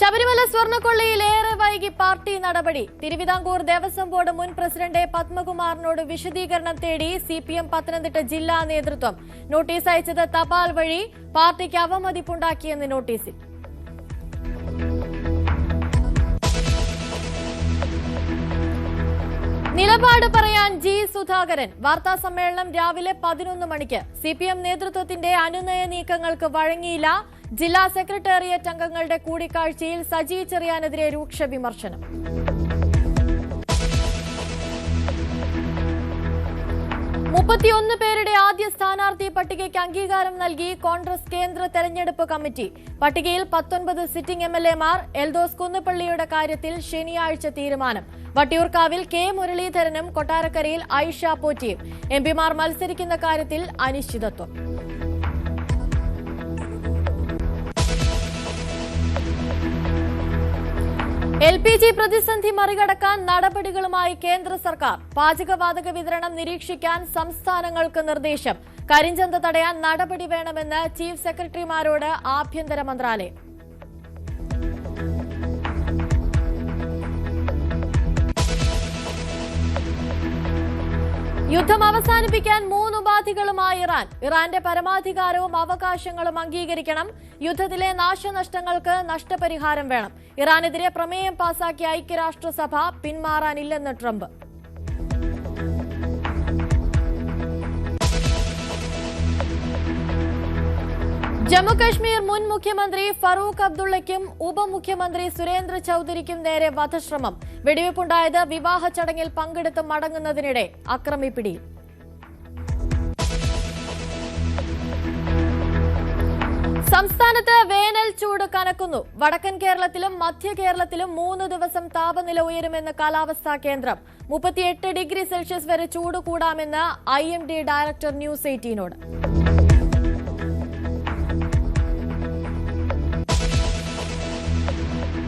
ശബരിമല സ്വർണ്ണക്കൊള്ളയിൽ ഏറെ വൈകി പാർട്ടി നടപടി. തിരുവിതാംകൂർ ദേവസ്വം ബോർഡ് മുൻ പ്രസിഡന്റ് പത്മകുമാറിനോട് വിശദീകരണം തേടി സിപിഎം പത്തനംതിട്ട ജില്ലാ നേതൃത്വം. നോട്ടീസ് അയച്ചത് തപാൽ വഴി. പാർട്ടിക്ക് അവമതിപ്പുണ്ടാക്കിയെന്ന് നോട്ടീസിൽ. നിലപാട് പറയാൻ ജി സുധാകരൻ. വാർത്താ സമ്മേളനം രാവിലെ 11 മണിക്ക്. സിപിഎം നേതൃത്വത്തിന്റെ അനുനയ നീക്കങ്ങൾക്ക് വഴങ്ങിയില്ല. ജില്ലാ സെക്രട്ടേറിയറ്റ് അംഗങ്ങളുടെ കൂടിക്കാഴ്ചയിൽ സജി ചെറിയാനെതിരെ രൂക്ഷ വിമർശനം. പേരുടെ ആദ്യ സ്ഥാനാർത്ഥി പട്ടികയ്ക്ക് അംഗീകാരം നൽകി കോൺഗ്രസ് കേന്ദ്ര തെരഞ്ഞെടുപ്പ് കമ്മിറ്റി. പട്ടികയിൽ 19 സിറ്റിംഗ് എംഎൽഎമാർ. എൽദോസ് കുന്നപ്പള്ളിയുടെ കാര്യത്തിൽ ശനിയാഴ്ച തീരുമാനം. വട്ടിയൂർക്കാവിൽ കെ മുരളീധരനും കൊട്ടാരക്കരയിൽ ഐഷ പോറ്റിയും. എംപിമാർ മത്സരിക്കുന്ന കാര്യത്തിൽ അനിശ്ചിതത്വം. LPG പ്രതിസന്ധി മറികടക്കാൻ നടപടികളുമായി കേന്ദ്ര സർക്കാർ. പാചകവാതക വിതരണം നിരീക്ഷിക്കാൻ സംസ്ഥാനങ്ങൾക്ക് നിർദ്ദേശം. കരിഞ്ചന്ത തടയാൻ നടപടി വേണമെന്ന് ചീഫ് സെക്രട്ടറിമാരോട് ആഭ്യന്തര മന്ത്രാലയം. യുദ്ധം അവസാനിപ്പിക്കാൻ 3 ഉപാധികളുമായി ഇറാൻ. ഇറാന്റെ പരമാധികാരവും അവകാശങ്ങളും അംഗീകരിക്കണം. യുദ്ധത്തിലെ നാശനഷ്ടങ്ങൾക്ക് നഷ്ടപരിഹാരം വേണം. ഇറാനെതിരെ പ്രമേയം പാസാക്കിയ ഐക്യരാഷ്ട്രസഭ പിന്മാറാനില്ലെന്ന് ട്രംപ്. ജമ്മുകശ്മീർ മുൻ മുഖ്യമന്ത്രി ഫറൂഖ് അബ്ദുള്ളയ്ക്കും ഉപമുഖ്യമന്ത്രി സുരേന്ദ്ര ചൌധരിക്കും നേരെ വധശ്രമം. വെടിവെപ്പുണ്ടായത് വിവാഹ ചടങ്ങിൽ പങ്കെടുത്ത് മടങ്ങുന്നതിനിടെ. അക്രമി പിടിയിൽ. സംസ്ഥാനത്ത് വേനൽ ചൂട് കനക്കുന്നു. വടക്കൻ കേരളത്തിലും മധ്യ കേരളത്തിലും 3 ദിവസം താപനില ഉയരുമെന്ന് കാലാവസ്ഥാ കേന്ദ്രം. 38 ഡിഗ്രി സെൽഷ്യസ് വരെ ചൂട് കൂടാമെന്ന് IMD ഡയറക്ടർ ന്യൂസ് 18നോട്.